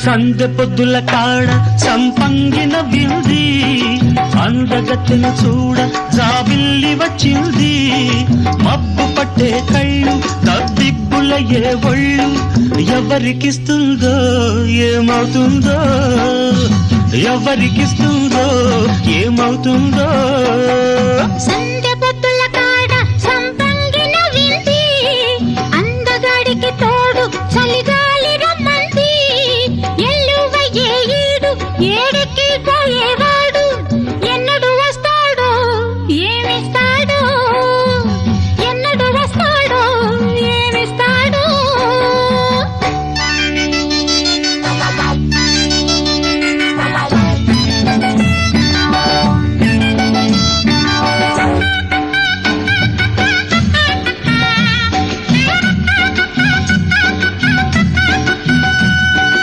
సందె పొద్దుల కాడ సంపంగిన వింది అందగత్తెను చూడ జాబిల్లి వచ్చింది మబ్బు పట్టే కళ్ళు తబ్బిబ్బుల ఏ ఒళ్ళు ఎవరికిస్తుందో ఏమవుతుందో ఎవరికిస్తుందో ఏమవుతుందో సందె పొద్దుల కాడ సంపంగిన వింది అందగాడికి తోడు చలి